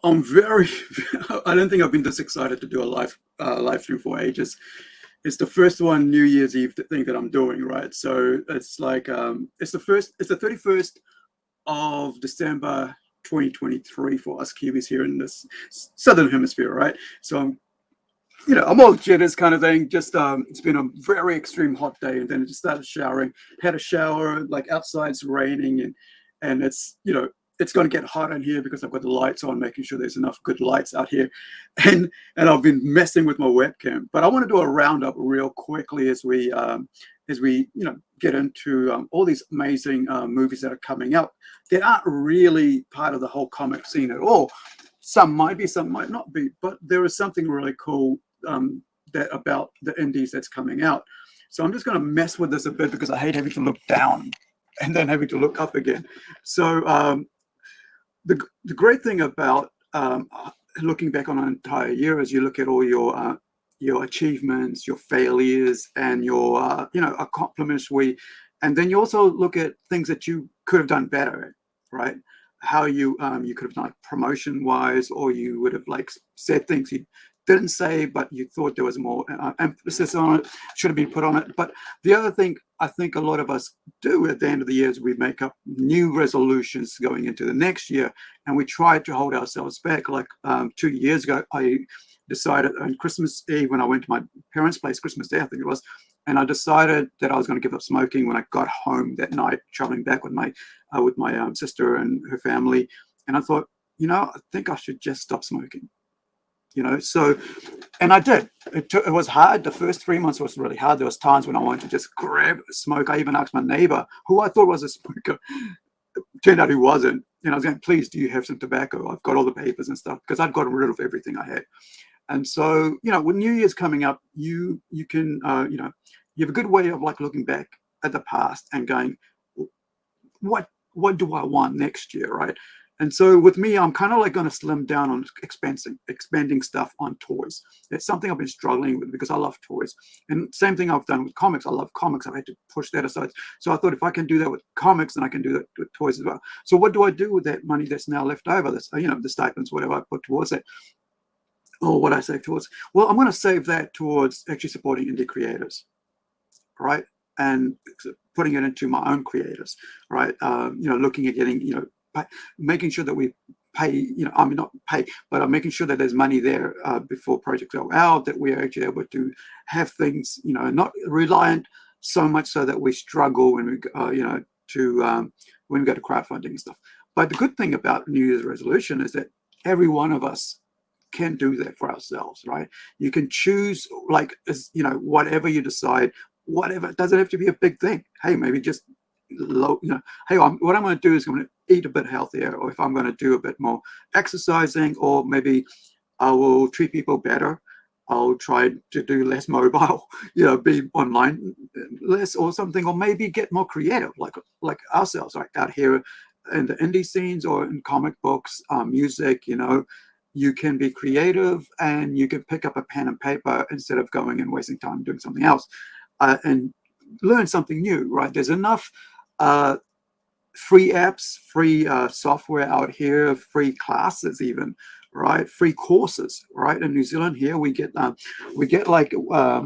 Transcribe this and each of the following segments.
I'm very, I don't think I've been this excited to do a live stream for ages. It's the first one New Year's Eve thing that I'm doing, right? So it's like, it's the 31st of December 2023 for us Kiwis here in this southern hemisphere, right? So I'm all jitters kind of thing. Just it's been a very extreme hot day, and then I just started showering. Had a shower, like outside's raining, and it's going to get hot in here because I've got the lights on, making sure there's enough good lights out here, and I've been messing with my webcam. But I want to do a roundup real quickly as we get into all these amazing movies that are coming out that aren't really part of the whole comic scene at all. Some might be, some might not be, but there is something really cool that about the indies that's coming out. So I'm just going to mess with this a bit because I hate having to look down and then having to look up again. So the great thing about looking back on an entire year is you look at all your achievements, your failures, and your accomplishments. And then you also look at things that you could have done better, right? How you could have done promotion wise, or you would have like said things you didn't say, but you thought there was more emphasis on it, should have been put on it. But the other thing I think a lot of us do at the end of the year is we make up new resolutions going into the next year, and we try to hold ourselves back. Like 2 years ago, I decided on Christmas Eve when I went to my parents' place, Christmas Day I think it was, and I decided that I was going to give up smoking when I got home that night, traveling back with my sister and her family. And I thought, I think I should just stop smoking. So, and I did. It was hard. The first 3 months was really hard. There was times when I wanted to just grab a smoke. I even asked my neighbor, who I thought was a smoker, turned out he wasn't. And I was going, please, do you have some tobacco? I've got all the papers and stuff, because I'd gotten rid of everything I had. And so, when New Year's coming up, you can, you have a good way of like looking back at the past and going, what do I want next year, right? And so with me, I'm kind of like going to slim down on expanding stuff on toys. That's something I've been struggling with because I love toys. And same thing I've done with comics. I love comics. I've had to push that aside. So I thought if I can do that with comics, then I can do that with toys as well. So what do I do with that money that's now left over? That's, the stipends, whatever I put towards it, or what I save towards. Well, I'm going to save that towards actually supporting indie creators, right? And putting it into my own creators, right? Looking at getting, making sure that we pay, I mean, not pay, but I'm making sure that there's money there before projects go out, that we are actually able to have things, not reliant so much so that we struggle when we, when we go to crowdfunding and stuff. But the good thing about New Year's resolution is that every one of us can do that for ourselves, right? You can choose, like, whatever you decide, whatever. It doesn't have to be a big thing. Hey, maybe just low, hey, what I'm going to do is I'm going to eat a bit healthier, or if I'm going to do a bit more exercising, or maybe I will treat people better. I'll try to do less mobile, be online less or something, or maybe get more creative, like ourselves, right out here in the indie scenes or in comic books, music. You can be creative and you can pick up a pen and paper instead of going and wasting time doing something else, and learn something new, right? There's enough free apps, free software out here, free classes even, right? Free courses, right? In New Zealand here, we get like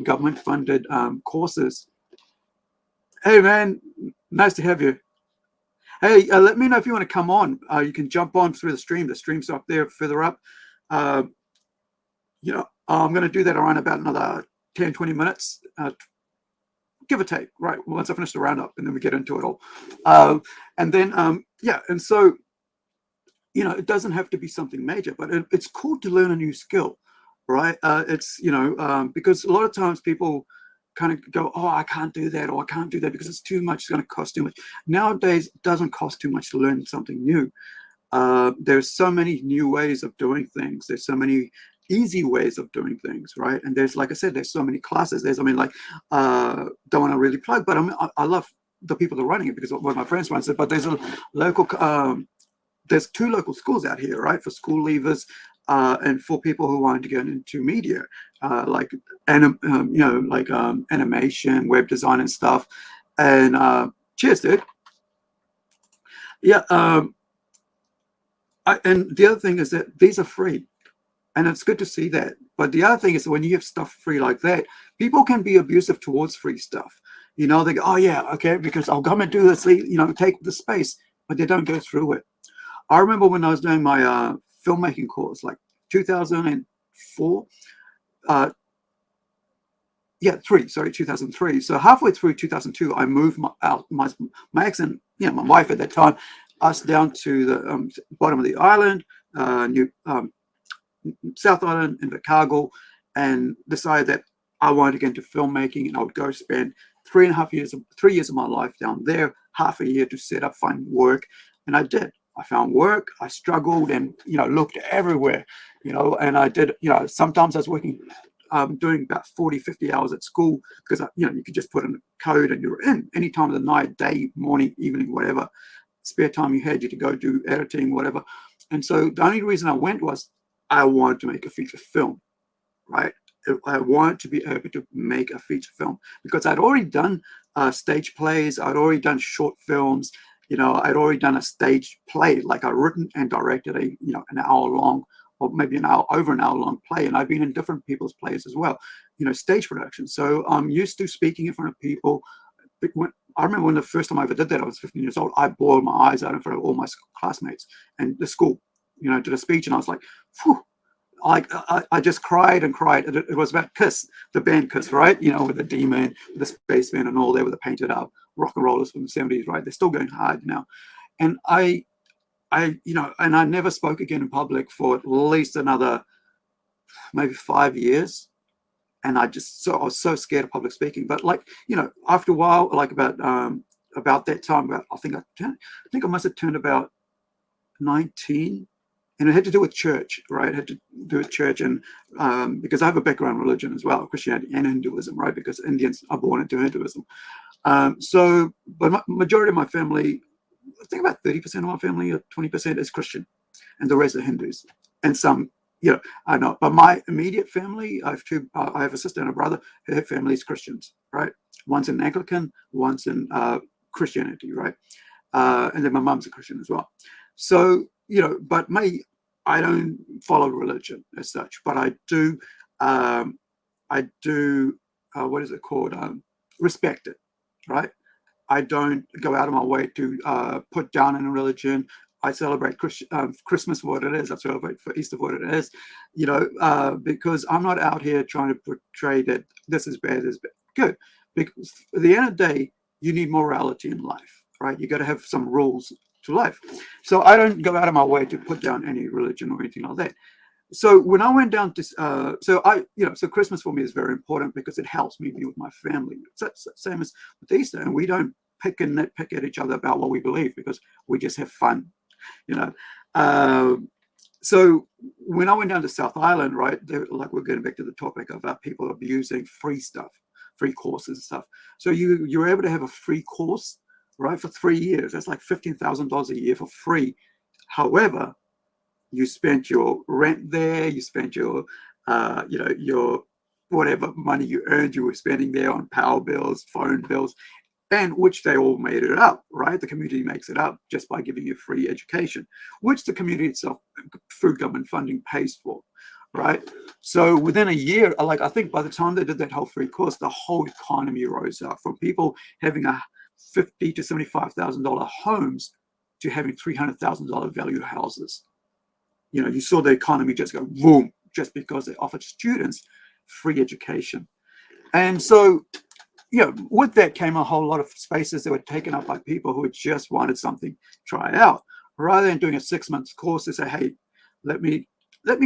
government funded courses. Hey man, nice to have you. Hey, let me know if you want to come on. You can jump on through the stream. The stream's up there further up. I'm going to do that around about another 10, 20 minutes, give or take, right? Once I finish the roundup, and then we get into it all. And then, and so, it doesn't have to be something major, but it's cool to learn a new skill, right? It's, because a lot of times people kind of go, oh, I can't do that, or I can't do that because it's too much, it's going to cost too much. Nowadays, it doesn't cost too much to learn something new. There's so many new ways of doing things. There's so many easy ways of doing things, right? And there's, like I said, there's so many classes. Don't want to really plug, but I love the people that are running it, because one of my friends runs it. But there's a local, there's 2 local schools out here, right, for school leavers and for people who want to get into media, like animation, web design, and stuff. And cheers, dude. Yeah. And the other thing is that these are free, and it's good to see that. But the other thing is, when you have stuff free like that, people can be abusive towards free stuff. You know, they go, oh yeah, okay, because I'll come and do this, you know, take the space, but they don't go through it. I remember when I was doing my filmmaking course, like 2004, yeah, 2003. So halfway through 2002, I moved my ex and, you know, my wife at that time, us down to the bottom of the island, New South Island in Chicago, and decided that I wanted to get into filmmaking, and I would go spend 3 years of my life down there, half a year to set up, find work, and I did. I found work. I struggled and, you know, looked everywhere, you know, and I did, you know, sometimes I was working, doing about 40, 50 hours at school, because, you know, you could just put in a code and you're in any time of the night, day, morning, evening, whatever spare time you had, you could go do editing, whatever. And so the only reason I went was I wanted to make a feature film, right? I wanted to be able to make a feature film because I'd already done stage plays. I'd already done short films. You know, I'd already done a stage play, like I written and directed an hour long, or maybe over an hour long play. And I've been in different people's plays as well, you know, stage production. So I'm used to speaking in front of people. I remember when the first time I ever did that, I was 15 years old. I bawled my eyes out in front of all my classmates and the school, you know, did a speech, and I was like, phew. I just cried and cried. It was about Kiss, the band Kiss, right? You know, with the D-Man, the Spaceman and all there with the painted up rock and rollers from the 70s, right? They're still going hard now. And you know, and I never spoke again in public for at least another maybe 5 years. And I was so scared of public speaking. But, like, you know, after a while, like about that time, I think I must have turned about 19, and it had to do with church, right? It had to do with church, and because I have a background in religion as well, Christianity and Hinduism, right? Because Indians are born into Hinduism. But majority of my family, I think about 30% of my family or 20% is Christian, and the rest are Hindus, and some, you know, I know. But my immediate family, I have a sister and a brother. Her family is Christians, right? One's in Anglican, one's in Christianity, right? And then my mum's a Christian as well. So, you know, but I don't follow religion as such, but um, what is it called? Respect it, right? I don't go out of my way to put down in a religion. I celebrate Christmas for what it is. I celebrate for Easter for what it is, you know, because I'm not out here trying to portray that this is bad, this is bad. Good. Because at the end of the day, you need morality in life, right? You got to have some rules to life. So I don't go out of my way to put down any religion or anything like that. So when I went down to, so Christmas for me is very important because it helps me be with my family. It's the same as with Easter, and we don't pick and nitpick at each other about what we believe because we just have fun, you know. So when I went down to South Island, right, like we're getting back to the topic about people abusing free stuff, free courses and stuff. So you're able to have a free course, right, for 3 years. That's like $15,000 a year for free. However, you spent your rent there, you spent your, your whatever money you earned, you were spending there on power bills, phone bills, and which they all made it up, right? The community makes it up just by giving you free education, which the community itself, through government funding, pays for, right? So within a year, like I think by the time they did that whole free course, the whole economy rose up from people having a $50,000 to $75,000 homes to having $300,000 value houses. You know, you saw the economy just go boom, just because they offered students free education. And so, you know, with that came a whole lot of spaces that were taken up by people who just wanted something to try out. Rather than doing a 6 month course, they say, hey, let me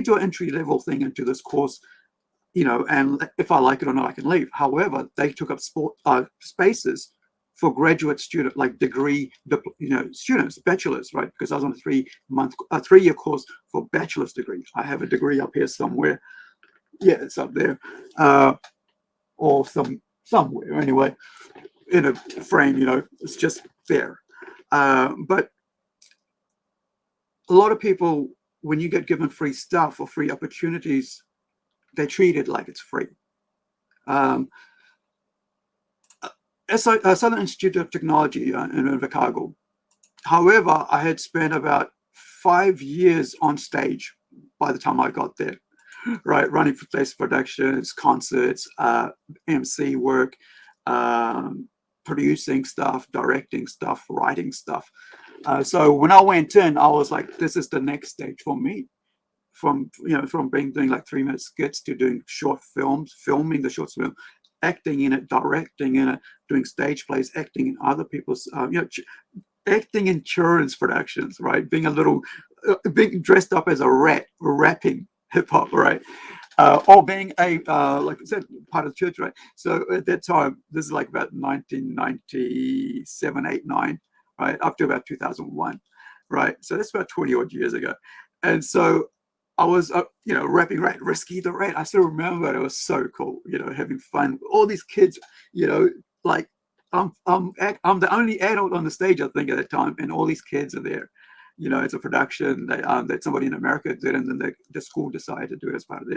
do an entry level thing into this course, you know, and if I like it or not, I can leave. However, they took up spaces for graduate student, like degree, students, bachelors, right? Because I was on a 3-year course for bachelor's degree. I have a degree up here somewhere. Yeah, it's up there, or somewhere anyway, in a frame. You know, it's just there. But a lot of people, when you get given free stuff or free opportunities, they treat it like it's free. Um, Southern Institute of Technology in Chicago. However, I had spent about 5 years on stage by the time I got there, right? Running for place productions, concerts, MC work, producing stuff, directing stuff, writing stuff. So when I went in, I was like, this is the next stage for me. From doing like 3-minute skits to doing short films, filming the short film, acting in it, directing in it, doing stage plays, acting in other people's, acting in children's productions, right? Being being dressed up as a rat, rapping hip hop, right? Or being like I said, part of the church, right? So at that time, this is like about 1997, 8, 9, right? Up to about 2001, right? So that's about 20 odd years ago. And so I was, rapping, right? Risky the Rat. I still remember it. It was so cool, having fun. All these kids, like I'm the only adult on the stage, I think, at that time, and all these kids are there. It's a production that somebody in America did, and then the school decided to do it as part of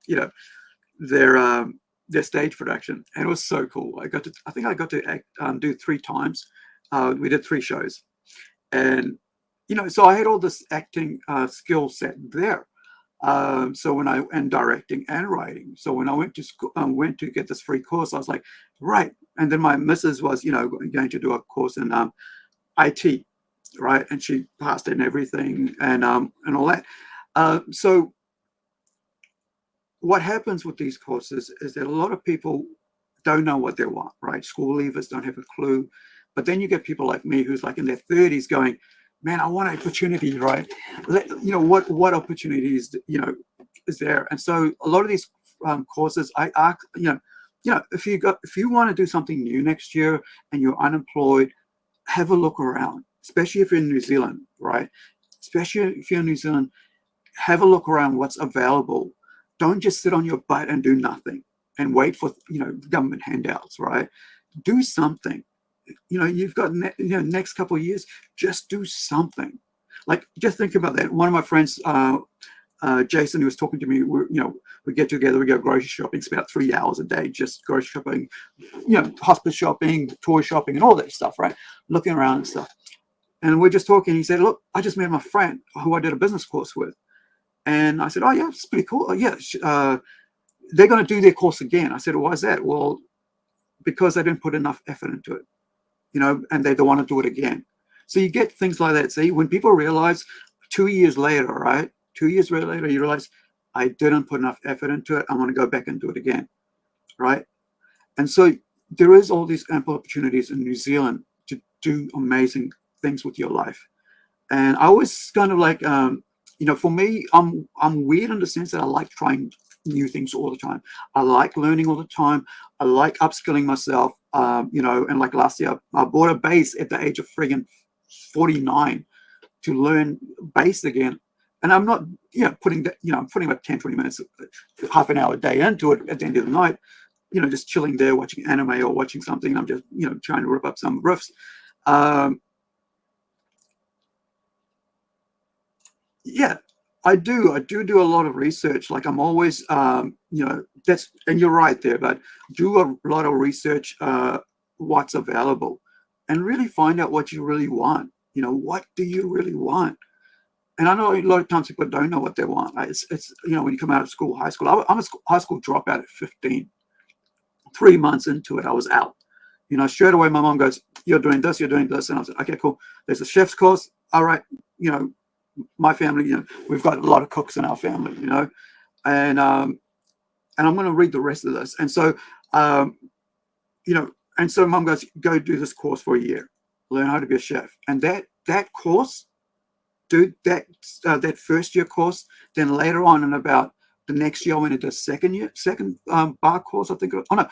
you know, their their stage production, and it was so cool. I think I got to act, do 3 times. We did 3 shows, and so I had all this acting skill set there. And directing and writing. So when I went to school, went to get this free course, I was like, right. And then my missus was, going to do a course in IT, right? And she passed it and everything, and all that. So what happens with these courses is that a lot of people don't know what they want, right? School leavers don't have a clue. But then you get people like me who's like in their 30s going, man, I want an opportunity, right? What opportunities, is there? And so a lot of these courses, I ask, if you want to do something new next year and you're unemployed, have a look around, especially if you're in New Zealand, right? Especially if you're in New Zealand, have a look around what's available. Don't just sit on your butt and do nothing and wait for, government handouts, right? Do something. You've got next couple of years, just do something. Like, just think about that. One of my friends, Jason, who was talking to me, we get together, we go grocery shopping. It's about 3 hours a day, just grocery shopping, hospital shopping, toy shopping, and all that stuff, right? Looking around and stuff. And we're just talking. He said, look, I just met my friend who I did a business course with. And I said, oh, yeah, it's pretty cool. Oh, yeah, they're going to do their course again. I said, why is that? Well, because they didn't put enough effort into it, and they don't want to do it again. So you get things like that. See, when people realize 2 years later, right? 2 years later, you realize I didn't put enough effort into it. I want to go back and do it again, right? And so there is all these ample opportunities in New Zealand to do amazing things with your life. And I always kind of like, for me, I'm weird in the sense that I like trying new things all the time. I like learning all the time. I like upskilling myself. And like last year, I bought a bass at the age of friggin' 49 to learn bass again. And I'm not, putting that, I'm putting about 10, 20 minutes, half an hour a day into it at the end of the night, just chilling there, watching anime or watching something. I'm just, trying to rip up some riffs. Yeah, I do a lot of research. Like, I'm always, and you're right there, but do a lot of research, what's available, and really find out what you really want. What do you really want? And I know a lot of times people don't know what they want. It's when you come out of school, high school, I'm a high school dropout at 15. 3 months into it, I was out. Straight away, my mom goes, you're doing this. And I was like, okay, cool. There's a chef's course. All right. My family, we've got a lot of cooks in our family, and I'm going to read the rest of this. And so, and so mom goes, go do this course for a year, learn how to be a chef. And that course, do that first year course. Then later on, in about the next year, I went into a second bar course, I think. Oh no,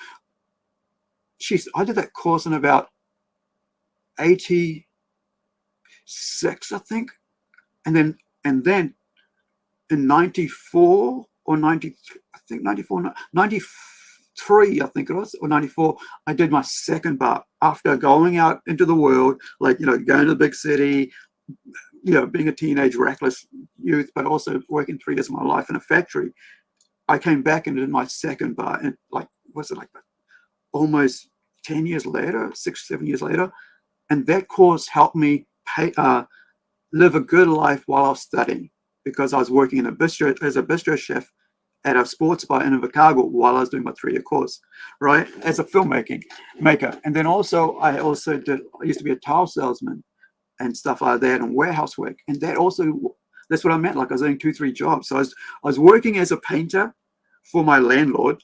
I did that course in about 86, I think. And then in 94 or 90, I think 94, 93, I think it was, or 94, I did my second bar after going out into the world, like, going to the big city, being a teenage, reckless youth, but also working 3 years of my life in a factory. I came back and did my second bar, and almost 10 years later, 6, 7 years later. And that course helped me live a good life while I was studying, because I was working in a bistro as a bistro chef at a sports bar in Invercargill while I was doing my 3-year course, right, as a filmmaking maker. And then also I used to be a tile salesman and stuff like that, and warehouse work. And that's what I meant. Like I was doing 2-3 jobs. So I was working as a painter for my landlord,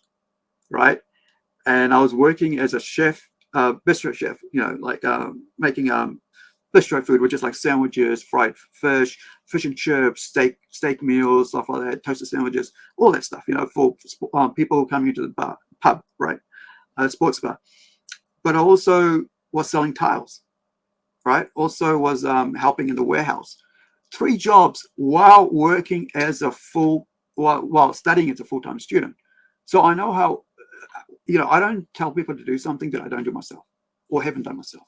right? And I was working as a chef, bistro chef, like making bistro food, which is like sandwiches, fried fish, fish and chips, steak meals, stuff like that, toasted sandwiches, all that stuff, for people coming into the pub, right? Sports bar. But I also was selling tiles, right? Also was helping in the warehouse. 3 jobs while working as while studying as a full-time student. So I know how, I don't tell people to do something that I don't do myself or haven't done myself.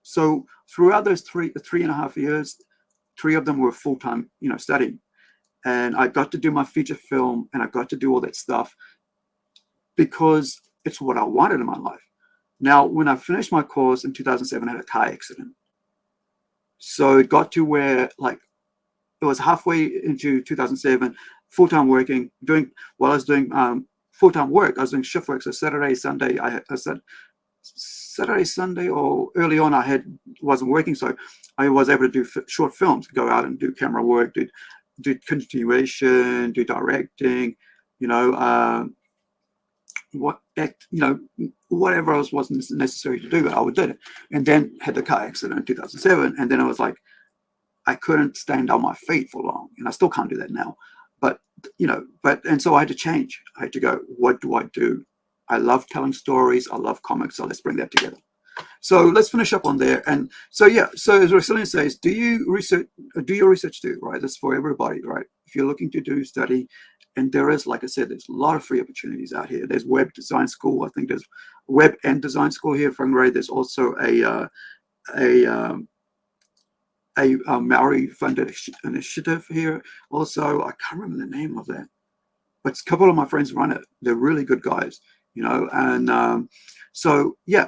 So throughout those 3.5 years, 3 of them were full-time, studying. And I got to do my feature film, and I got to do all that stuff because it's what I wanted in my life. Now, when I finished my course in 2007, I had a car accident. So it got to where, like, it was halfway into 2007, full-time working, while I was doing full-time work, I was doing shift work. So Saturday, Sunday, Saturday, Sunday, or early on, wasn't working, so I was able to do short films, go out and do camera work, do continuation, do directing, whatever else wasn't necessary to do, I would do it. And then had the car accident in 2007, and then I was like, I couldn't stand on my feet for long, and I still can't do that now. But and so I had to change. I had to go, what do I do? I love telling stories. I love comics. So let's bring that together. So let's finish up on there. And so, yeah, so as Resilient says, do your research too, right? That's for everybody, right? If you're looking to do study, and there is, like I said, there's a lot of free opportunities out here. There's web design school. I think there's web and design school here from Ray. There's also a Maori funded initiative here. Also, I can't remember the name of that, but a couple of my friends run it. They're really good guys, and so, yeah,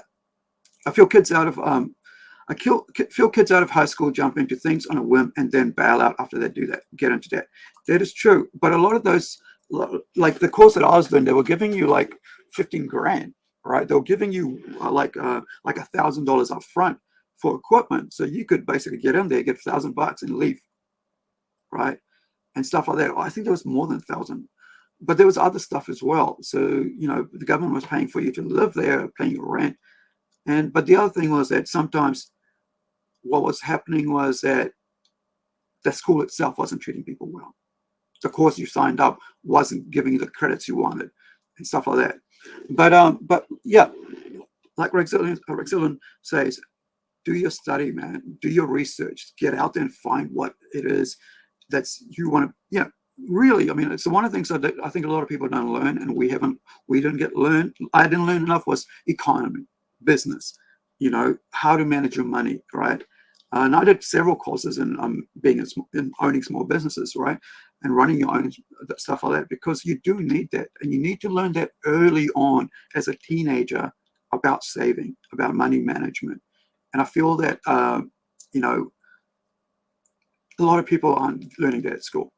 I feel kids out of feel kids out of high school jump into things on a whim and then bail out after they do that, get into debt. That is true. But a lot of those, like the course that I was doing, they were giving you like 15 grand, right? They were giving you like $1,000 up front for equipment. So you could basically get in there, get $1,000 and leave, right? And stuff like that. I think there was more than 1,000. But there was other stuff as well. So, the government was paying for you to live there, paying your rent. But the other thing was that sometimes what was happening was that the school itself wasn't treating people well. The course you signed up wasn't giving you the credits you wanted and stuff like that. But yeah, like Rexillian says, do your study, man. Do your research. Get out there and find what it is that's you want to, really. I mean, it's one of the things that I think a lot of people don't learn, and we didn't learn. I didn't learn enough was economy, business, how to manage your money, right? And I did several courses in in owning small businesses, right? And running your own stuff like that, because you do need that. And you need to learn that early on as a teenager about saving, about money management. And I feel that, a lot of people aren't learning that at school.